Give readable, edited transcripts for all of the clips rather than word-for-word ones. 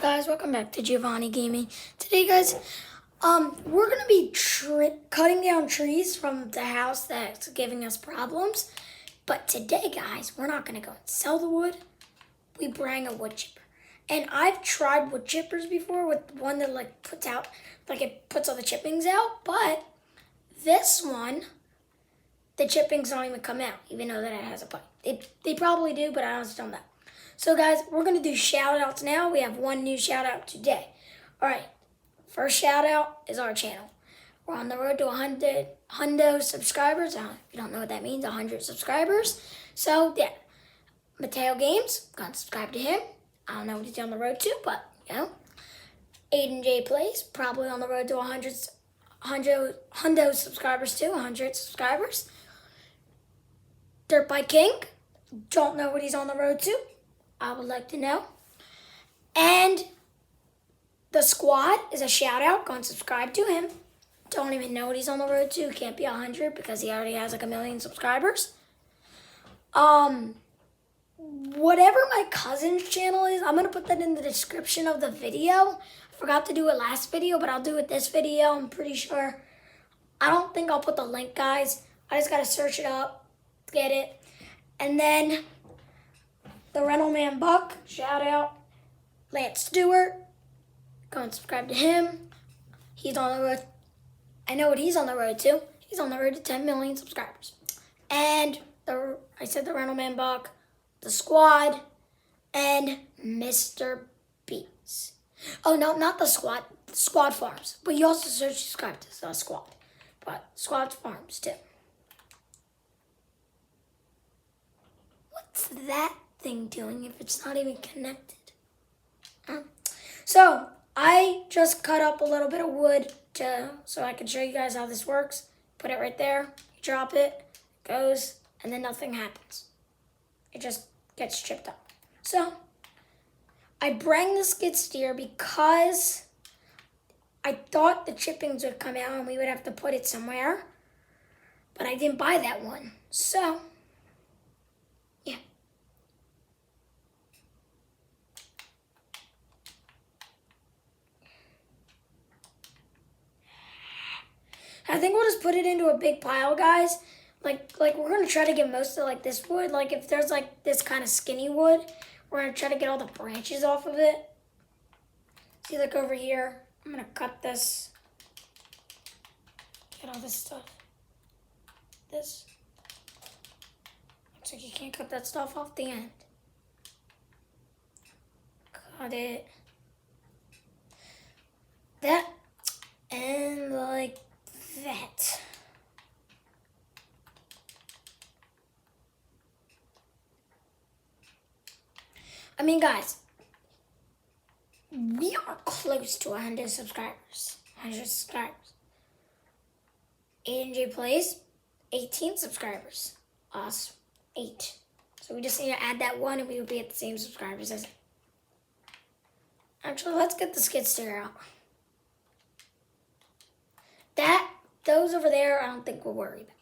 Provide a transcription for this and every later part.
Guys, welcome back to Giovanni Gaming. Today, guys, we're gonna be cutting down trees from the house that's giving us problems. But today, guys, we're not gonna go and sell the wood. We bring a wood chipper, and I've tried wood chippers before with one that puts all the chippings out. But this one, the chippings don't even come out, even though that it has a pipe. They probably do, but I just don't know. So guys, we're going to do shout outs now. We have one new shout out today. All right, first shout out is our channel. We're on the road to 100 subscribers. If you don't know what that means, 100 subscribers. So yeah, Mateo Games, go and subscribe to him. I don't know what he's on the road to, but you know. Aiden J Plays, probably on the road to 100 subscribers too, 100 subscribers. Dirt Bike King, don't know what he's on the road to. I would like to know. And the squad is a shout out. Go and subscribe to him. Don't even know what he's on the road to. Can't be 100 because he already has like 1 million subscribers. Whatever my cousin's channel is, I'm gonna put that in the description of the video. I forgot to do it last video, but I'll do it this video. I'm pretty sure. I don't think I'll put the link, guys. I just gotta search it up, get it, and then. The Rental Man Buck, shout out. Lance Stewart, go and subscribe to him. He's on the road. I know what he's on the road to. He's on the road to 10 million subscribers. And I said the Rental Man Buck, the squad, and Mr. Beats. Oh, no, not the squad. The Squad Farms. But you also subscribe to the squad. But Squad Farms, too. What's that thing doing if it's not even connected? So I just cut up a little bit of wood so I can show you guys how this works. Put it right there, you drop it, goes, and then nothing happens. It just gets chipped up. So I bring the skid steer because I thought the chippings would come out and we would have to put it somewhere, but I didn't buy that one. So yeah. I think we'll just put it into a big pile, guys. Like we're gonna try to get most of this wood. Like if there's this kind of skinny wood, we're gonna try to get all the branches off of it. See, like over here, I'm gonna cut this. Get all this stuff. This. Looks like you can't cut that stuff off the end. Cut it. That. And like that. I mean, guys, we are close to 100 subscribers. 100 subscribers. Aiden J Plays, 18 subscribers. Us, 8. So we just need to add that one and we will be at the same subscribers as it. Actually, let's get the skid steer out. Those over there, I don't think we'll worry about.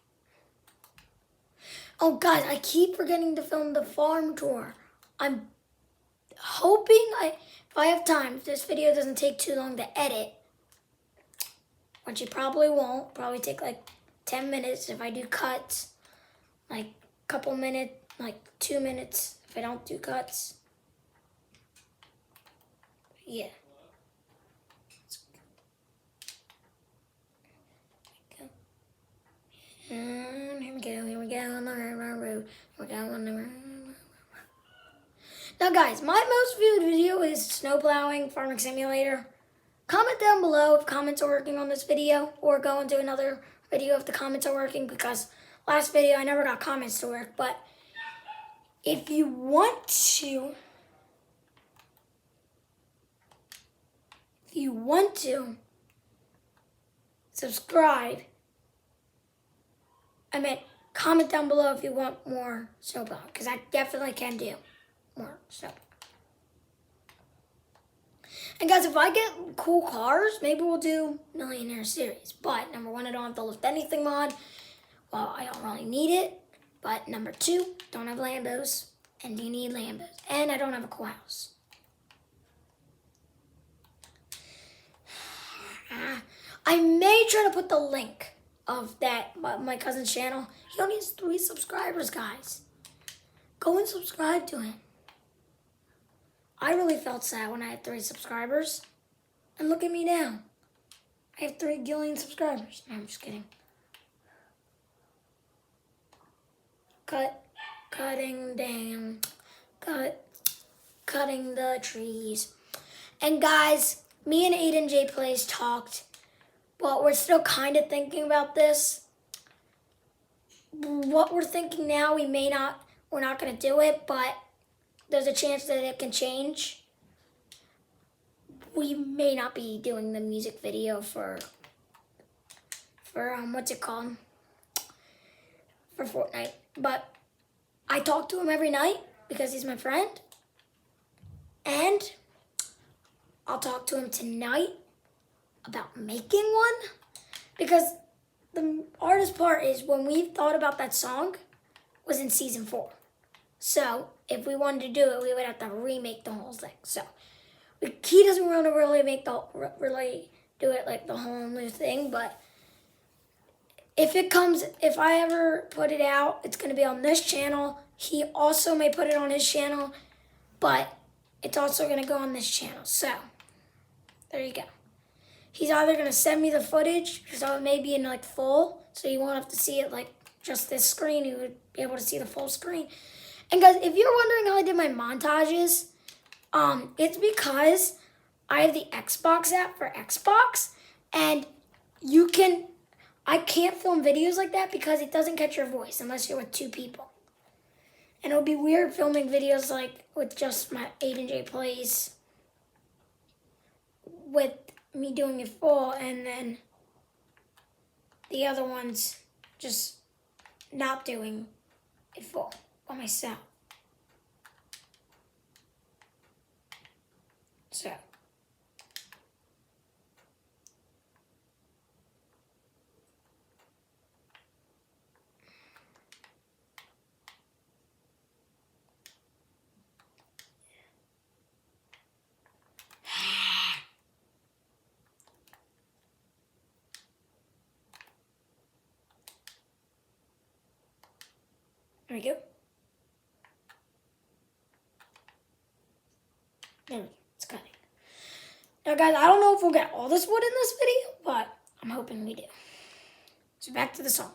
Oh, guys, I keep forgetting to film the farm tour. I'm hoping if I have time, if this video doesn't take too long to edit, which it probably won't, probably take 10 minutes if I do cuts, couple minutes, 2 minutes if I don't do cuts. Yeah. Here we go on the road. Now, guys, my most viewed video is snowplowing, farming simulator. Comment down below if comments are working on this video, or go and do another video if the comments are working, because last video I never got comments to work. But if you want to subscribe, comment down below if you want more snowplow, because I definitely can do more snowplow. And guys, if I get cool cars, maybe we'll do Millionaire Series. But number 1, I don't have the lift anything mod. Well, I don't really need it. But number 2, don't have Lambos, and you need Lambos. And I don't have a cool house. I may try to put the link of that, my cousin's channel. He only has 3 subscribers, guys. Go and subscribe to him. I really felt sad when I had 3 subscribers. And look at me now. I have 3 billion subscribers. No, I'm just kidding. Cutting the trees. And guys, me and Aiden J Plays talked, but we're still kind of thinking about this. What we're thinking now, we're not going to do it, but there's a chance that it can change. We may not be doing the music video for what's it called? For Fortnite. But I talk to him every night because he's my friend. And I'll talk to him tonight about making one. Because the hardest part is when we thought about that song was in season 4. So if we wanted to do it, we would have to remake the whole thing. So he doesn't want to really do it like the whole new thing, but if I ever put it out, it's going to be on this channel. He also may put it on his channel, but it's also going to go on this channel. So there you go. He's either going to send me the footage, so it may be in like full, so you won't have to see it like just this screen. You would be able to see the full screen. And guys, if you're wondering how I did my montages, it's because I have the Xbox app for Xbox, and I can't film videos like that because it doesn't catch your voice unless you're with 2 people. And it would be weird filming videos like with just my Aiden J Plays with me doing it full and then the other ones just not doing it full by myself. So. There we go. There we go. It's cutting. Now, guys, I don't know if we'll get all this wood in this video, but I'm hoping we do. So back to the song.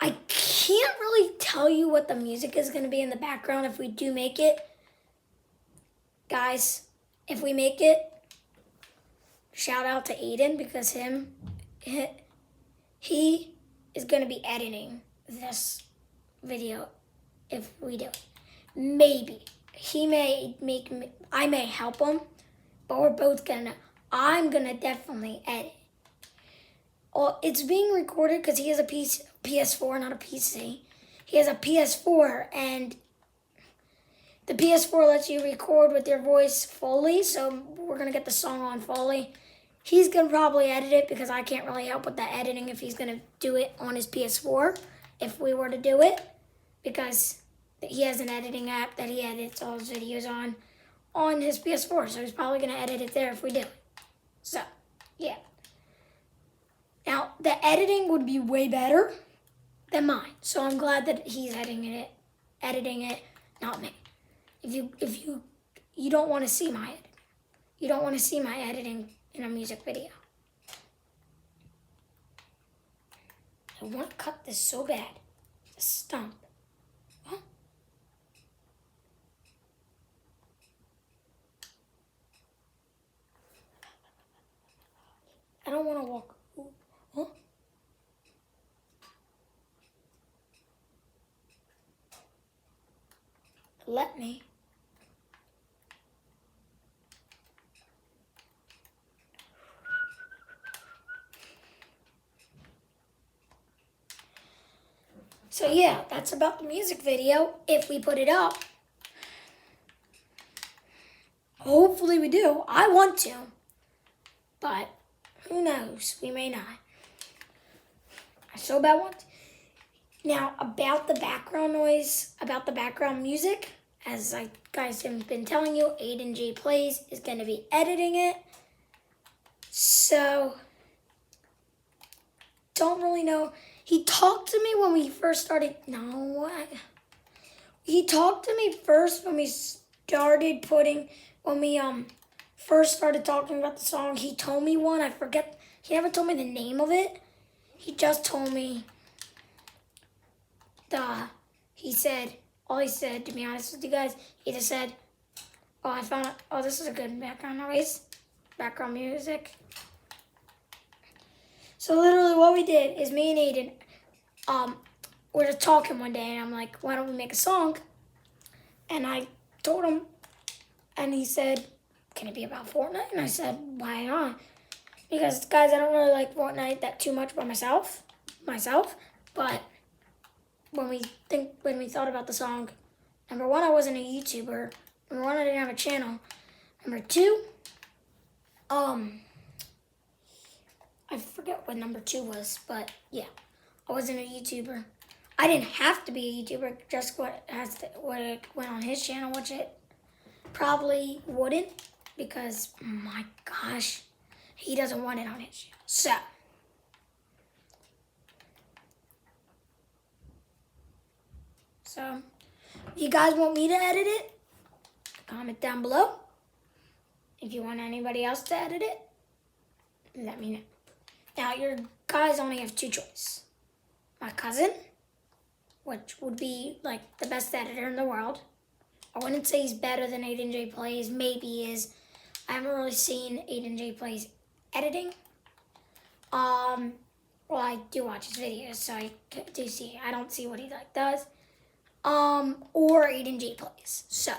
I can't really tell you what the music is going to be in the background if we do make it. Guys, if we make it, shout out to Aiden because he is going to be editing this video if we do it. Maybe. He may make me, I may help him, but we're both I'm gonna definitely edit. Oh, it's being recorded because he has a PS4, not a PC. He has a PS4, and the PS4 lets you record with your voice fully, so we're gonna get the song on fully. He's gonna probably edit it because I can't really help with the editing if he's gonna do it on his PS4, if we were to do it, because he has an editing app that he edits all his videos on his PS4, so he's probably going to edit it there if we do it. So, yeah. Now, the editing would be way better than mine, so I'm glad that he's editing it, not me. If you don't want to see my editing. You don't want to see my editing in a music video. I want to cut this so bad. The stump. Huh? I don't want to walk. Huh? Let me. So yeah, that's about the music video. If we put it up, hopefully we do. I want to, but who knows? We may not. I so bad want to. Now, about the background noise, about the background music, as guys have been telling you, Aiden J Plays is going to be editing it. So, don't really know. He talked to me when we first started. No, he talked to me first when we started putting, when we first started talking about the song. He told me one. I forget. He never told me the name of it. He just told me he said, all he said, to be honest with you guys, he just said, oh, I found it. Oh, this is a good background noise, background music. So literally what we did is me and Aiden, we were talking one day, and I'm like, why don't we make a song? And I told him, and he said, can it be about Fortnite? And I said, why not? Because, guys, I don't really like Fortnite that too much by myself, but when we thought about the song, number one, I wasn't a YouTuber. Number one, I didn't have a channel. Number two, I forget what number two was, but yeah, I wasn't a YouTuber. I didn't have to be a YouTuber, just what went on his channel, which it probably wouldn't, because, oh my gosh, he doesn't want it on his channel. So, if you guys want me to edit it, comment down below. If you want anybody else to edit it, let me know. Now, your guys only have two choices. My cousin, which would be like the best editor in the world. I wouldn't say he's better than Aiden J Plays. Maybe he is. I haven't really seen Aiden J Plays editing. Well, I do watch his videos, so I do see. I don't see what he does. Or Aiden J Plays. So,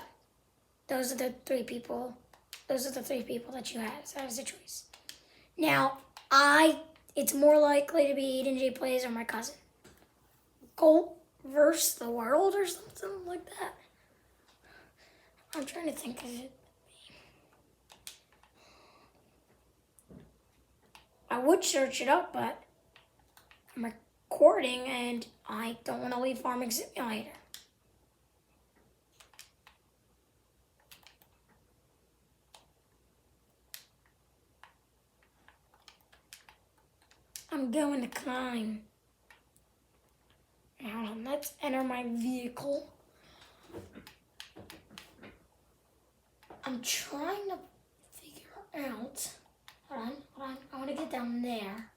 those are the three people. Those are the three people that you have as a choice. Now, it's more likely to be Aiden J Plays or my cousin. Colt versus the world or something like that. I'm trying to think of it. I would search it up, but I'm recording and I don't want to leave Farming Simulator. I'm going to climb. Now, let's enter my vehicle. I'm trying to figure out. Hold on. I want to get down there.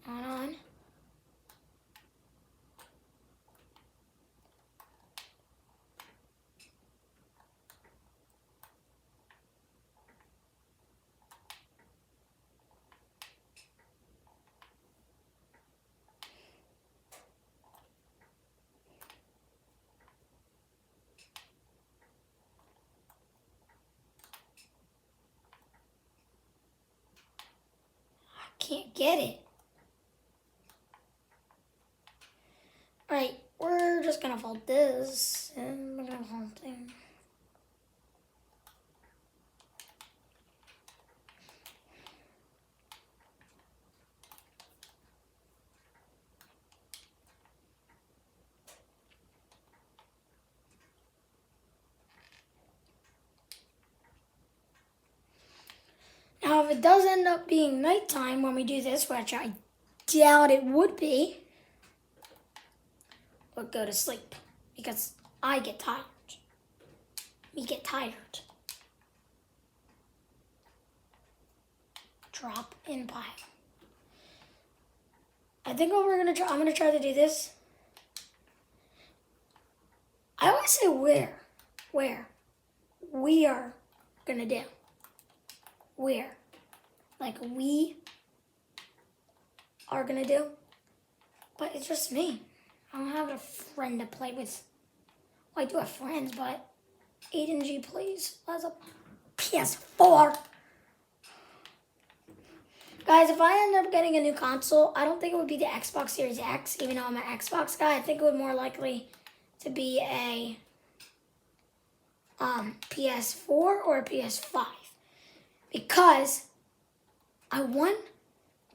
Hold on. Can't get it. Alright, we're just gonna fold this and we're gonna fold thing. Now, if it does end up being nighttime when we do this, which I doubt it would be, we'll go to sleep because I get tired. We get tired. Drop in pile. I think what I'm gonna try to do this. I always say where we are gonna do. Where, like we are gonna do, but it's just me. I don't have a friend to play with. Well, I do have friends, but Aiden G Plays has a PS4. Guys, if I end up getting a new console, I don't think it would be the Xbox Series X, even though I'm an Xbox guy. I think it would more likely to be a PS4 or a PS5. because I want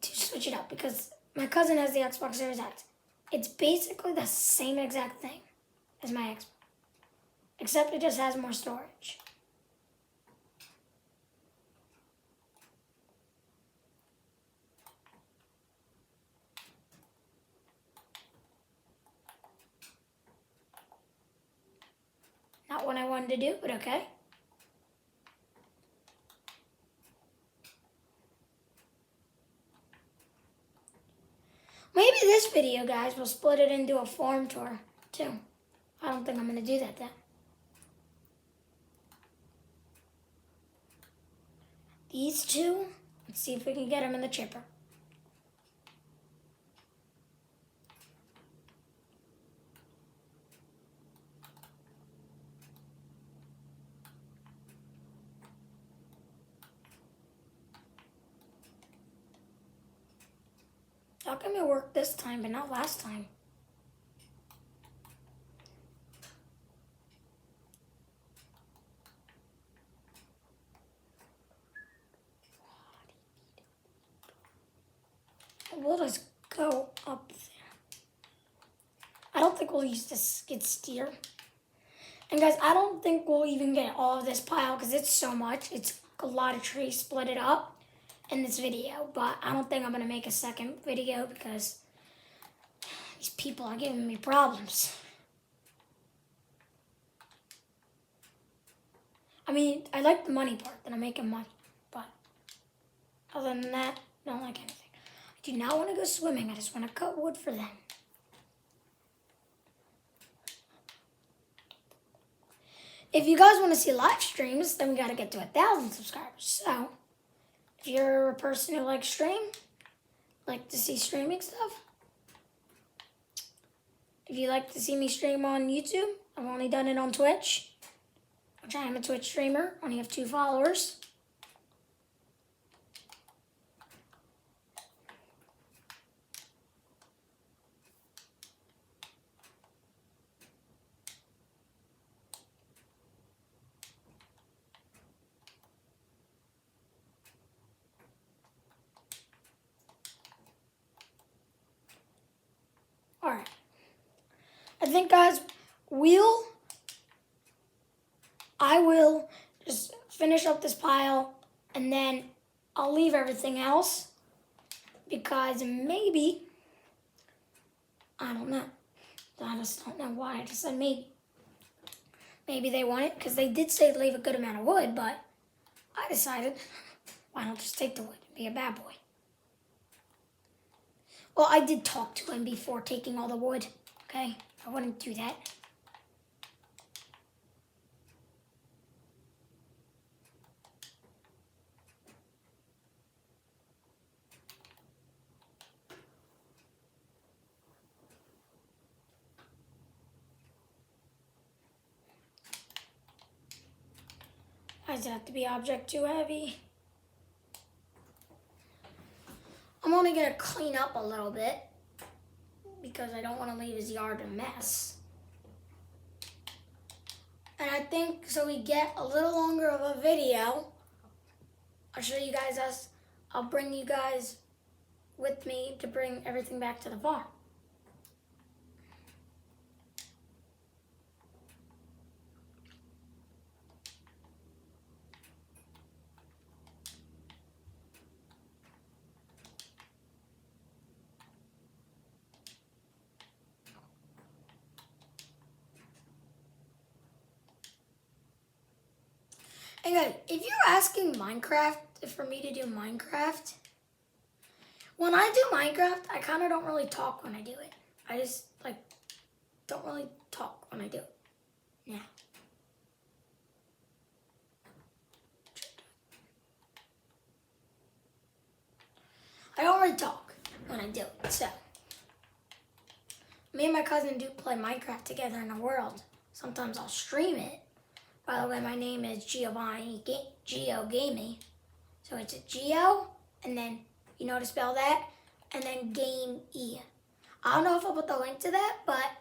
to switch it up because my cousin has the Xbox Series X. It's basically the same exact thing as my Xbox, except it just has more storage. Not what I wanted to do, but okay. Maybe this video, guys, will split it into a farm tour, too. I don't think I'm going to do that then. These two, let's see if we can get them in the chipper. How come it worked this time but not last time? We'll just go up there. I don't think we'll use this skid steer. And guys, I don't think we'll even get all of this pile because it's so much. It's a lot of trees split it up in this video. But I don't think I'm going to make a second video because these people are giving me problems. I mean, I like the money part, that I'm making money. But other than that, I don't like anything. I do not want to go swimming. I just want to cut wood for them. If you guys want to see live streams, then we got to get to 1,000 subscribers. So, if you're a person who likes stream, like to see streaming stuff, if you like to see me stream on YouTube, I've only done it on Twitch, which I am a Twitch streamer. I only have 2 followers. Alright. I think, guys, I will just finish up this pile and then I'll leave everything else because maybe, I don't know. I just don't know why I just said maybe. Maybe they want it because they did say to leave a good amount of wood, but I decided why not just take the wood and be a bad boy. Well, I did talk to him before taking all the wood, okay? I wouldn't do that. Why does it have to be object too heavy? I'm only going to clean up a little bit because I don't want to leave his yard a mess. And I think so we get a little longer of a video. I'll show you guys us. I'll bring you guys with me to bring everything back to the farm. Hey guys, if you're asking Minecraft, for me to do Minecraft, when I do Minecraft, I kind of don't really talk when I do it. I just, don't really talk when I do it. Yeah. I don't really talk when I do it, so. Me and my cousin do play Minecraft together in the world. Sometimes I'll stream it. By the way, my name is Giovanni Geo Gaming. So it's a Geo, and then you know how to spell that, and then Game E. I don't know if I'll put the link to that, but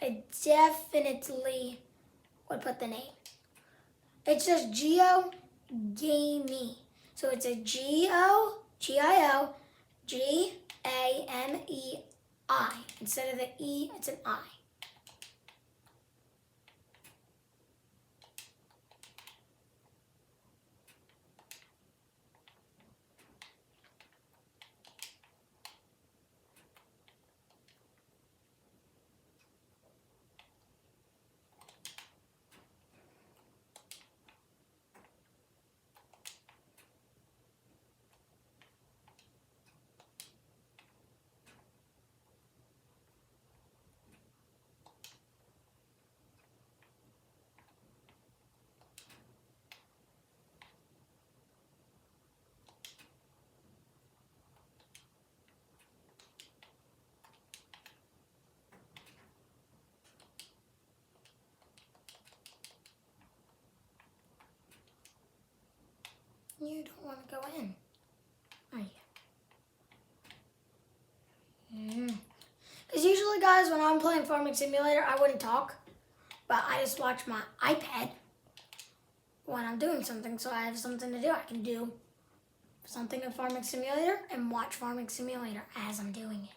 I definitely would put the name. It's just Geo Gamey. So it's a G-O-G-I-O-G-A-M-E-I. Instead of the E, it's an I. You don't want to go in, are you? Because usually, guys, when I'm playing Farming Simulator, I wouldn't talk. But I just watch my iPad when I'm doing something, so I have something to do. I can do something in Farming Simulator and watch Farming Simulator as I'm doing it.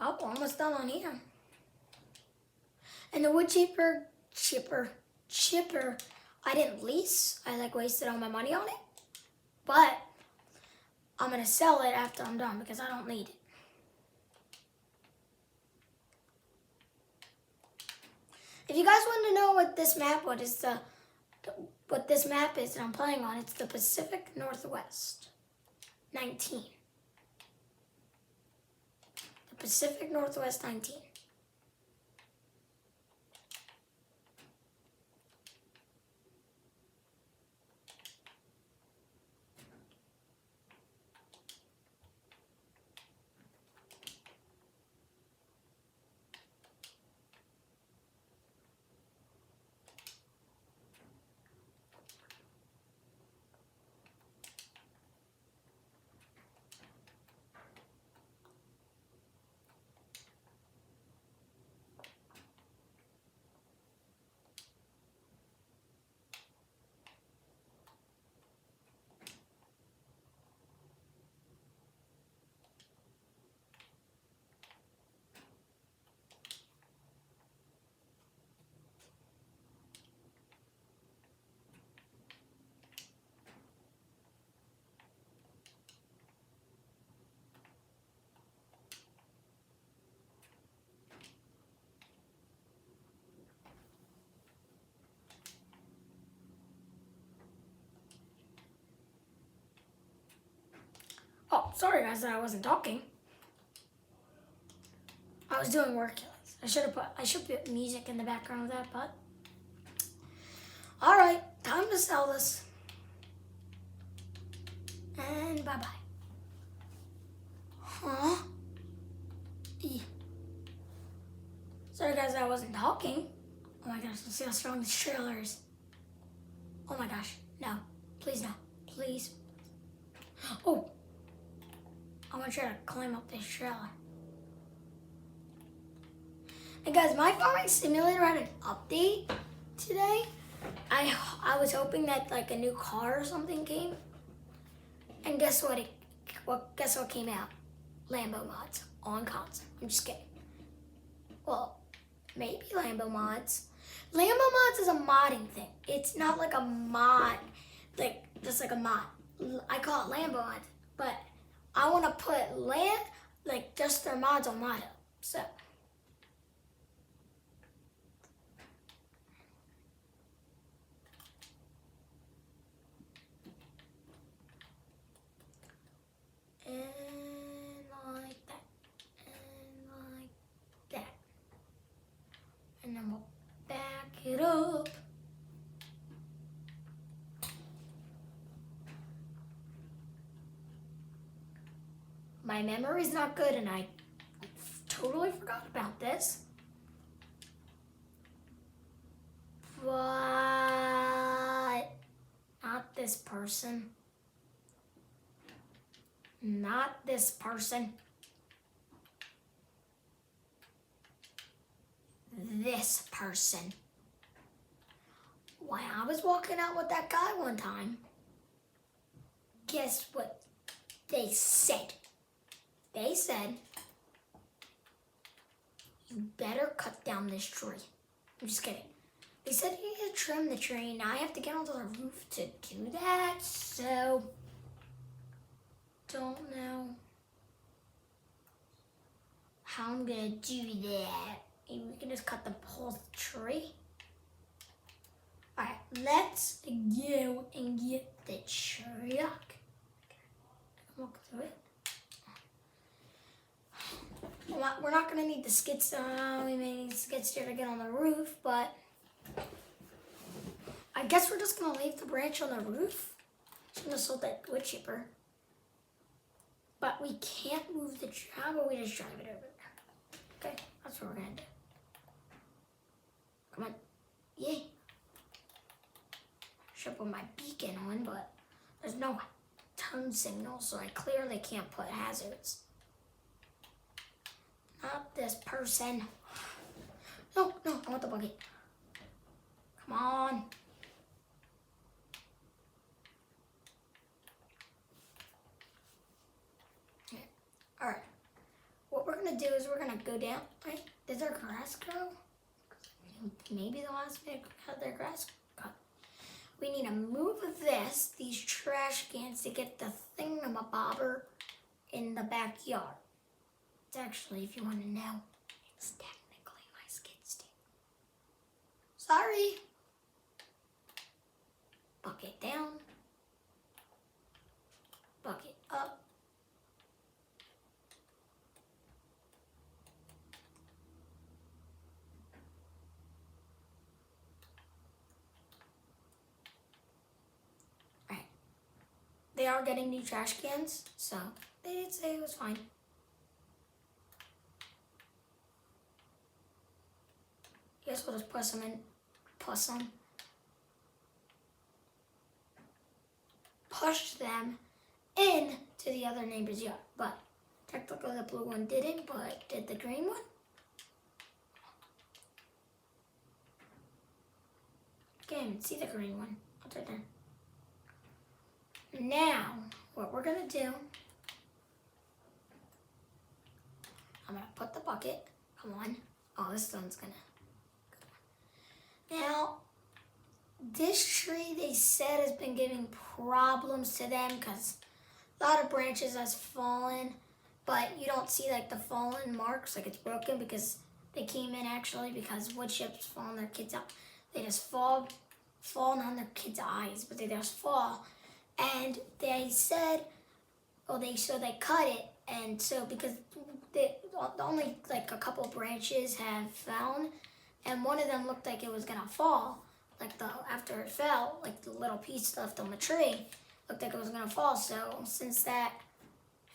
Oh, we're almost done on here. And the wood chipper, I didn't lease. I wasted all my money on it. But I'm going to sell it after I'm done because I don't need it. If you guys want to know what this map, what this map is that I'm playing on, it's the Pacific Northwest 19. The Pacific Northwest 19. Oh, sorry guys that I wasn't talking. I was doing work. I should put music in the background of that, but all right, time to sell this. And bye-bye. Huh? Sorry guys that I wasn't talking. Oh my gosh, let's see how strong this trailer is. Oh my gosh, no. Please no, please. Oh, I'm gonna try to climb up this trailer. And guys, my Farming Simulator had an update today. I was hoping that a new car or something came. And guess what? Guess what came out? Lambo mods on console. I'm just kidding. Well, maybe Lambo mods. Lambo mods is a modding thing. It's not like a mod, just like a mod. I call it Lambo mods, but I want to put just their mods on Modo. So. And like that. And like that. And then we'll back it up. My memory's not good and I totally forgot about this. 5 this person. Not this person. This person. When I was walking out with that guy one time, guess what they said? They said, you better cut down this tree. I'm just kidding. They said you need to trim the tree. Now I have to get onto the roof to do that, so don't know how I'm gonna do that. Maybe we can just cut the whole tree. Alright, let's go and get the truck. Walk through it. We're not gonna need the skid steer. We may need the skid steer to get on the roof, but I guess we're just gonna leave the branch on the roof. Just gonna sold that wood chipper. But we can't move the truck. How about we just drive it over there? Okay, that's what we're gonna do. Come on. Yay. Should put my beacon on, but there's no turn signal, so I clearly can't put hazards. Not this person. No, I want the bucket. Come on. Alright. What we're gonna do is we're gonna go down. Right? Did their grass grow? Maybe the last minute had their grass cut. We need to move these trash cans to get the thingamabobber in the backyard. It's actually, if you want to know, it's technically my skid steer. Sorry. Bucket down. Bucket up. Alright. They are getting new trash cans, so they did say it was fine. Guess we'll just push them in to the other neighbor's yard. But technically the blue one didn't, but did the green one? Can't even see the green one. It's right there. Now, what we're gonna do, I'm gonna put the bucket, come on. Oh, this one's gonna. Now, this tree they said has been giving problems to them because a lot of branches has fallen, but you don't see like the fallen marks, like it's broken because they came in actually because wood chips fall on their kids' out. They just fall on their kids' eyes, but they just fall. And they said, so they cut it, and so because only like a couple branches have fallen, and one of them looked like it was gonna fall, after it fell, like the little piece left on the tree, looked like it was gonna fall. So since that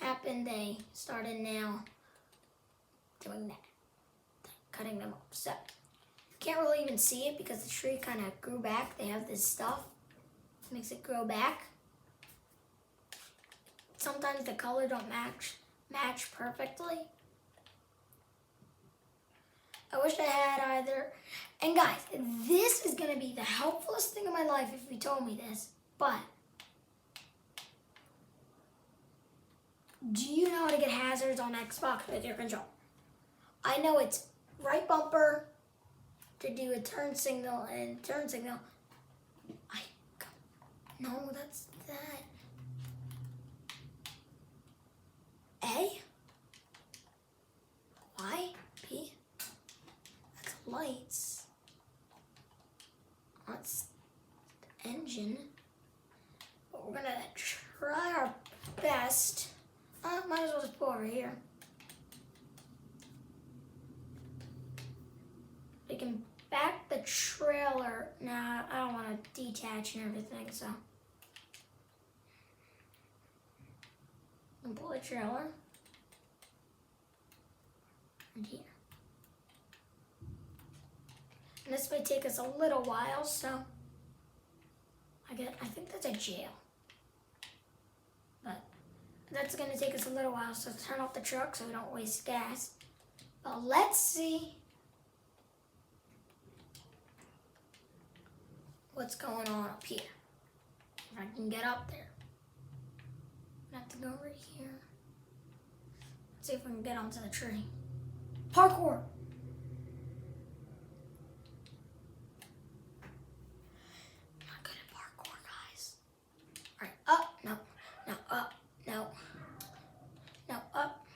happened, they started now doing that, cutting them up. So you can't really even see it because the tree kind of grew back. They have this stuff that makes it grow back. Sometimes the color don't match perfectly. I wish I had either. And guys, this is going to be the helpfulest thing in my life if you told me this. But do you know how to get hazards on Xbox with your controller? I know it's right bumper to do a turn signal and turn signal. No, that's that. A? Y? P? That's lights. That's the engine. But we're gonna try our best. Might as well just pull over here. We can back the trailer. Nah, I don't want to detach and everything, so. And pull the trailer. And here. And this may take us a little while, so I I think that's a jail. But that's gonna take us a little while, so turn off the truck so we don't waste gas. But let's see what's going on up here. If I can get up there. I have to go over here. Let's see if we can get onto the tree. Parkour! Not good at parkour, guys. Alright, up, no, up, no. No, up.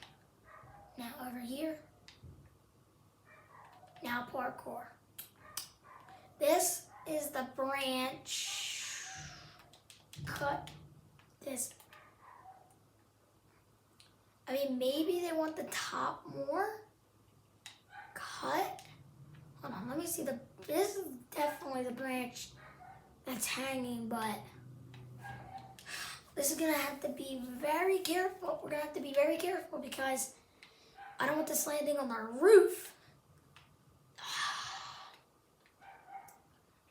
Now over here. Now parkour. This is the branch. Cut this. I mean, maybe they want the top more. Cut. Hold on, let me see this is definitely the branch that's hanging, but this is gonna have to be very careful. We're gonna have to be very careful because I don't want this landing on our roof.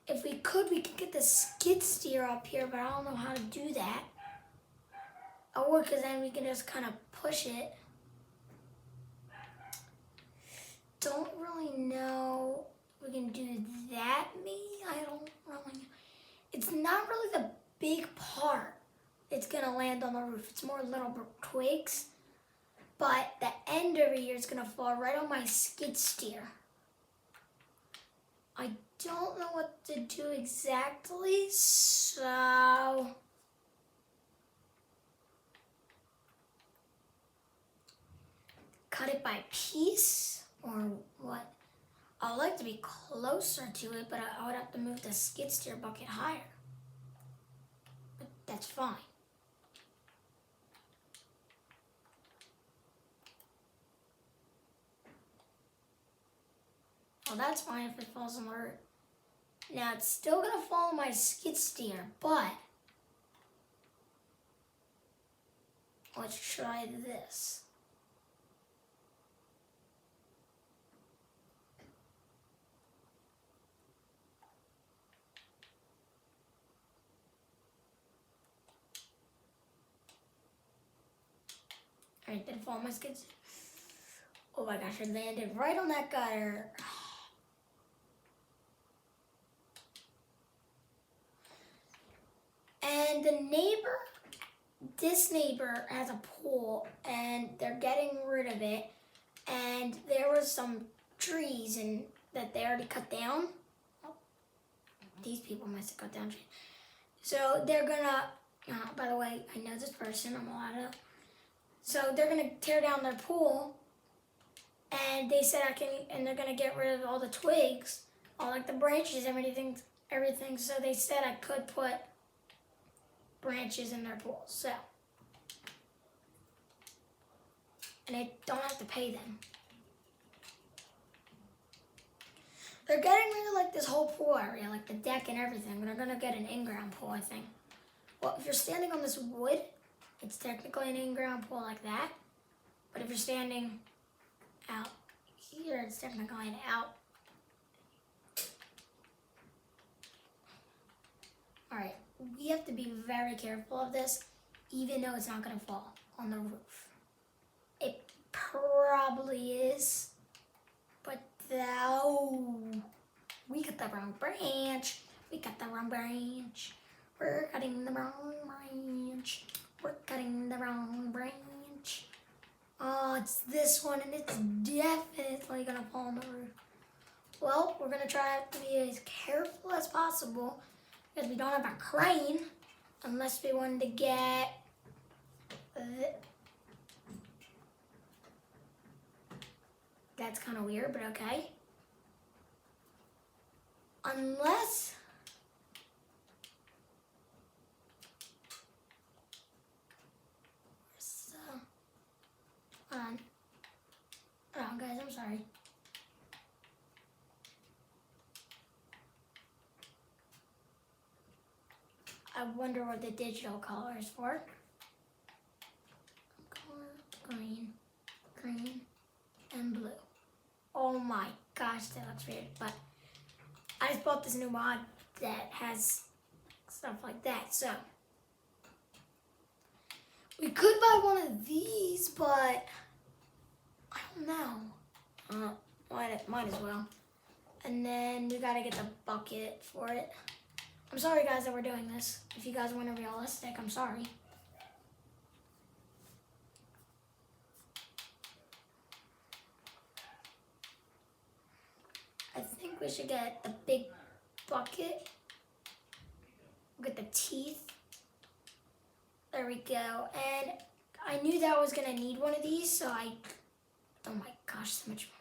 If we could get the skid steer up here, but I don't know how to do that. Or because then we can just kind of push it. Don't really know if we can do that, maybe? I don't really know. It's not really the big part that's gonna land on the roof. It's more little twigs. But the end over here is gonna fall right on my skid steer. I don't know what to do exactly, so cut it by piece or what? I would like to be closer to it, but I would have to move the skid steer bucket higher. But that's fine. Well, that's fine if it falls on the roof. Now, it's still going to fall on my skid steer, but let's try this. All right, did it fall on my skid steer? Oh my gosh, it landed right on that gutter. And this neighbor has a pool and they're getting rid of it. And there was some trees that they already cut down. Oh, these people must have cut down trees. So they're gonna, by the way, I know this person, I'm allowed to. So they're gonna tear down their pool. And they said and they're gonna get rid of all the twigs, all like the branches, everything. So they said I could put branches in their pool, so. And I don't have to pay them. They're getting rid of like this whole pool area, like the deck and everything. They're gonna get an in-ground pool, I think. Well, if you're standing on this wood, it's technically an in-ground pool like that. But if you're standing out here, it's technically an out. All right, we have to be very careful of this, even though it's not gonna fall on the roof. It probably is, but we got the wrong branch. We're cutting the wrong branch. Oh, it's this one, and it's definitely gonna fall on the roof. Well, we're gonna try to be as careful as possible because we don't have a crane, unless we wanted to get that's kind of weird, but okay. Unless hold on, guys, I'm sorry. I wonder what the digital color is for. Green, and blue. Oh my gosh, that looks weird. But I just bought this new mod that has stuff like that. So we could buy one of these, but I don't know. Might as well. And then we gotta get the bucket for it. I'm sorry, guys, that we're doing this. If you guys want a realistic, I'm sorry. I think we should get the big bucket. We'll get the teeth. There we go. And I knew that I was gonna need one of these, so oh my gosh, so much money.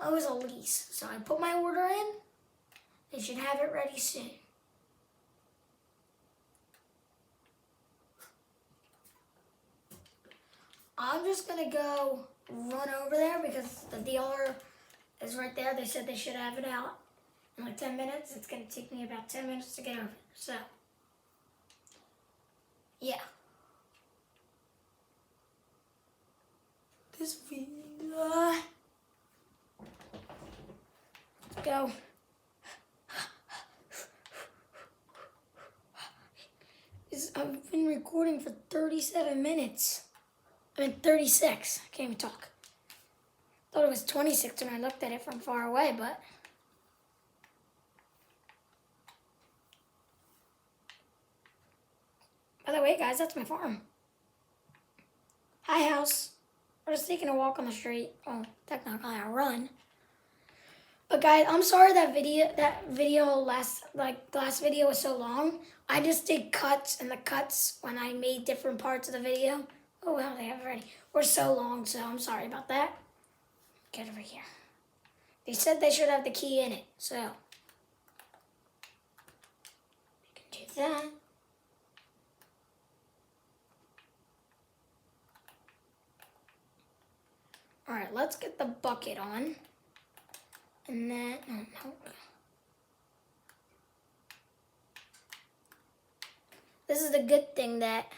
It was a lease, so I put my order in. They should have it ready soon. I'm just gonna go run over there because the dealer is right there. They said they should have it out in like 10 minutes. It's gonna take me about 10 minutes to get over there. So, yeah. This video. Let's go. I've been recording for 37 minutes. 36. I can't even talk. Thought it was 26 when I looked at it from far away, but by the way, guys, that's my farm. Hi, house. We're just taking a walk on the street. Well, technically I run. But guys, I'm sorry that last video was so long. I just did cuts, and the cuts when I made different parts of the video. Oh well, they have it ready. Were so long, so I'm sorry about that. Get over here. They said they should have the key in it, so we can do that. All right, let's get the bucket on. And then, oh, no. This is the good thing that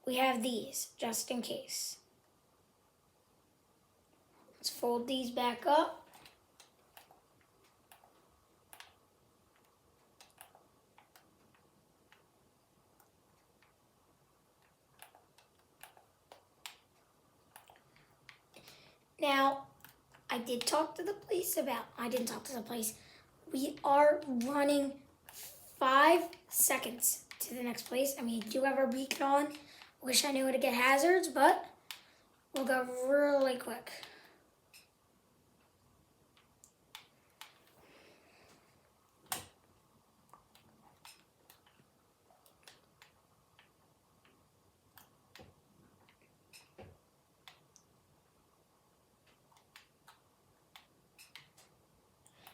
we have these, just in case. Let's fold these back up. Now, I didn't talk to the police. We are running 5 seconds to the next place. I mean, do have our beacon on. Wish I knew how to get hazards, but we'll go really quick.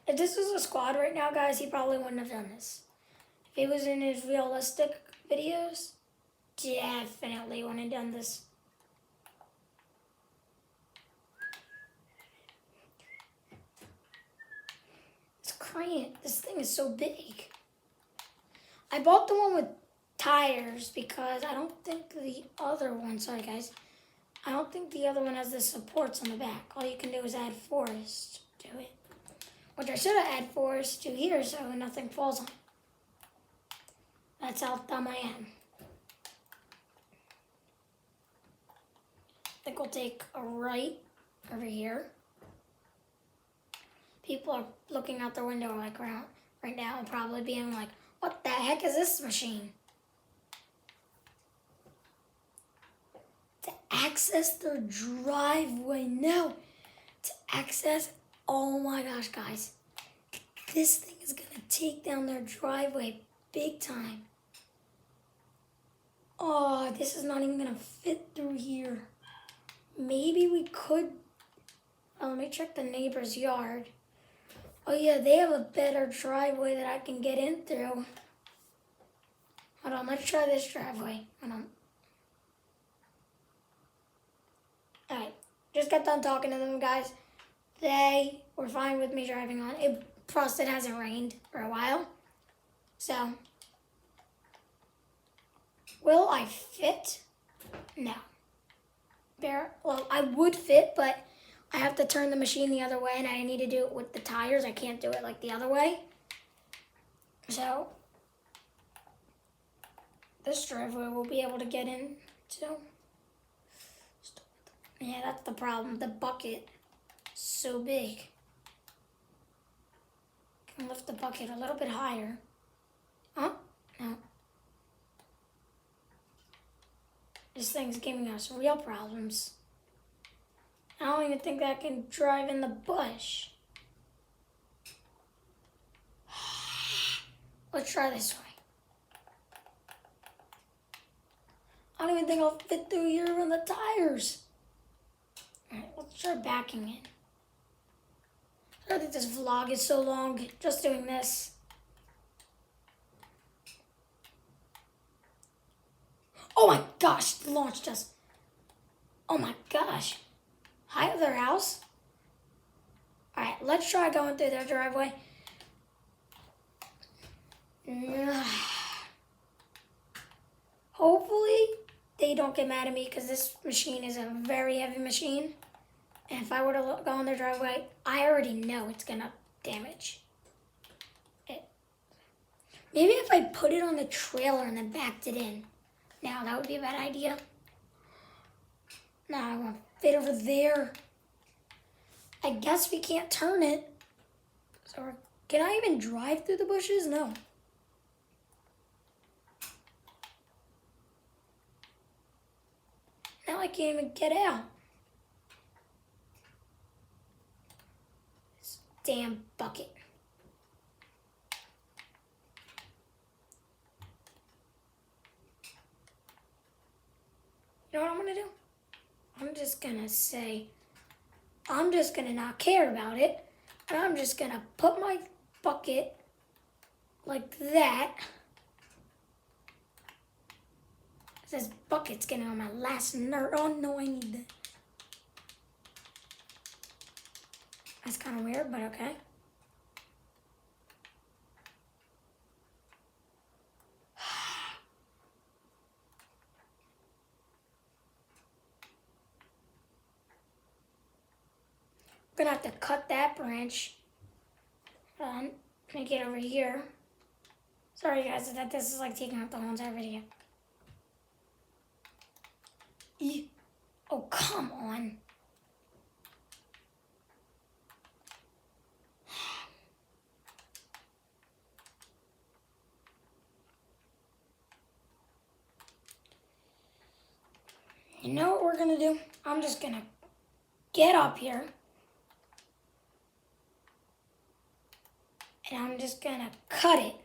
If this was a squad right now, guys, he probably wouldn't have done this. If he was in his realistic videos, definitely wouldn't have done this. It's crazy. This thing is so big. I bought the one with tires because I don't think the other one, sorry guys, I don't think the other one has the supports on the back. All you can do is add forest to it. Which I should have added forest to here so nothing falls on it. That's how dumb I am. I think we'll take a right over here. People are looking out their window like right now and probably being like, what the heck is this machine? To access their driveway, no. To access, oh my gosh, guys. This thing is gonna take down their driveway big time. Oh, this is not even gonna fit through here. Maybe we could, let me check the neighbor's yard. Oh yeah, they have a better driveway that I can get in through. Hold on, let's try this driveway. Hold on. Alright, just got done talking to them, guys. They were fine with me driving on. Plus, it hasn't rained for a while. So, will I fit? No. Well, I would fit, but I have to turn the machine the other way, and I need to do it with the tires. I can't do it like the other way. So this driveway we'll be able to get in to. Yeah, that's the problem. The bucket is so big. Can lift the bucket a little bit higher. Huh? No. This thing's giving us real problems. I don't even think I can drive in the bush. Let's try this way. I don't even think I'll fit through here with the tires. Alright, let's try backing in. I think this vlog is so long, just doing this. Oh my gosh, it launched us. Oh my gosh. Hi, other house. Alright, let's try going through their driveway. Hopefully, they don't get mad at me because this machine is a very heavy machine. And if I were to go on their driveway, I already know it's gonna damage it. Maybe if I put it on the trailer and then backed it in. Now, that would be a bad idea. Now I won't fit over there. I guess we can't turn it. So can I even drive through the bushes? No. Now I can't even get out. This damn bucket. You know what I'm gonna do? I'm just gonna say, I'm just gonna not care about it. And I'm just gonna put my bucket like that. This bucket's getting on my last nerve. Oh no, I need that. That's kind of weird, but okay. I'm gonna have to cut that branch. Make it over here. Sorry guys, that this is like taking up the whole entire video. Oh, come on. You know what we're gonna do? I'm just gonna get up here. And I'm just gonna cut it.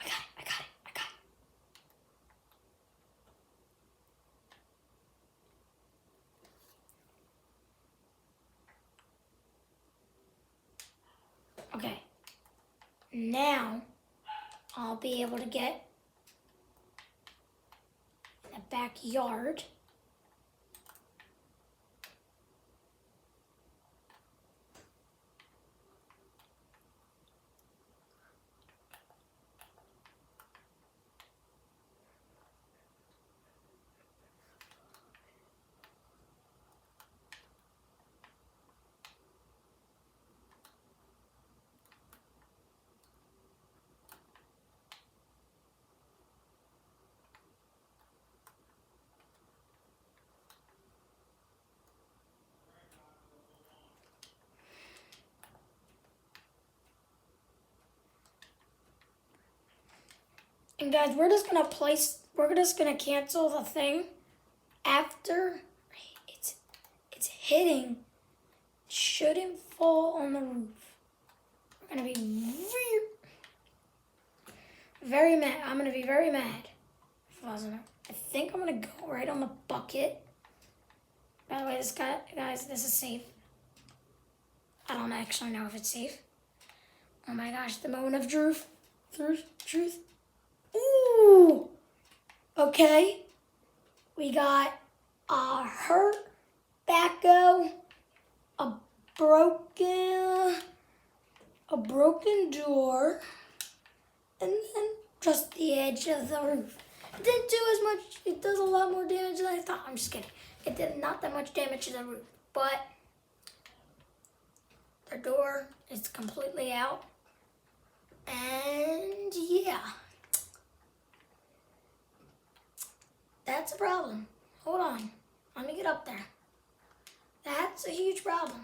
I got it. Okay. Now, I'll be able to get in the backyard. And guys, we're just gonna cancel the thing after it's hitting. It shouldn't fall on the roof. We're gonna be very mad. I'm gonna be very mad. I think I'm gonna go right on the bucket. By the way, guys, this is safe. I don't actually know if it's safe. Oh my gosh, the moment of truth. Ooh! Okay. We got a hurt backhoe, a broken door, and then just the edge of the roof. It didn't do as much, it does a lot more damage than I thought. I'm just kidding. It did not that much damage to the roof, but the door is completely out. And yeah, that's a problem. Hold on, let me get up there. That's a huge problem.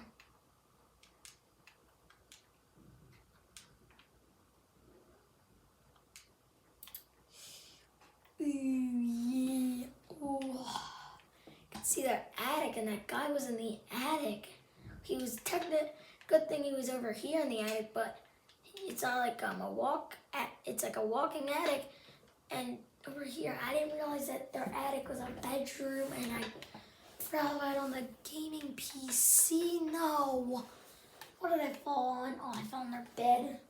Ooh, yeah. Ooh. I can see that attic, and that guy was in the attic. He was good thing he was over here in the attic, but it's not like it's like a walking attic, and over here I didn't realize that their attic was a bedroom, and I fell out on the gaming PC. No, what did I fall on? Oh, I fell on their bed.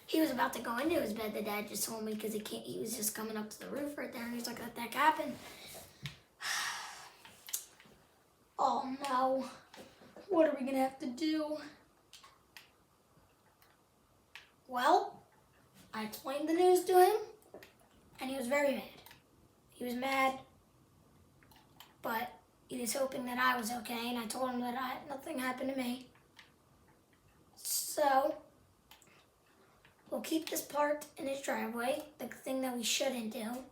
He was about to go into his bed. The dad just told me because he was just coming up to the roof right there, and he was like, "Let that happen." Oh no, what are we gonna have to do? Well, I explained the news to him, and he was very mad. He was mad, but he was hoping that I was okay, and I told him that nothing happened to me. So, we'll keep this parked in his driveway, the thing that we shouldn't do.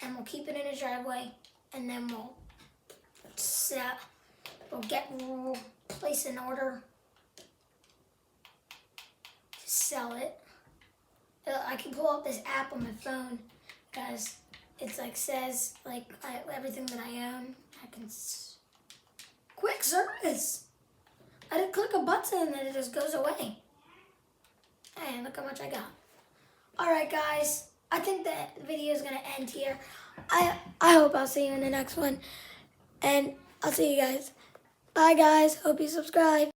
And we'll keep it in his driveway, and then we'll place an order to sell it. I can pull up this app on my phone because it's like says like everything that I own. I can quick service. I didn't click a button and then it just goes away. Hey, look how much I got. All right, guys. I think that video is gonna end here. I hope I'll see you in the next one, and I'll see you guys. Bye, guys. Hope you subscribe.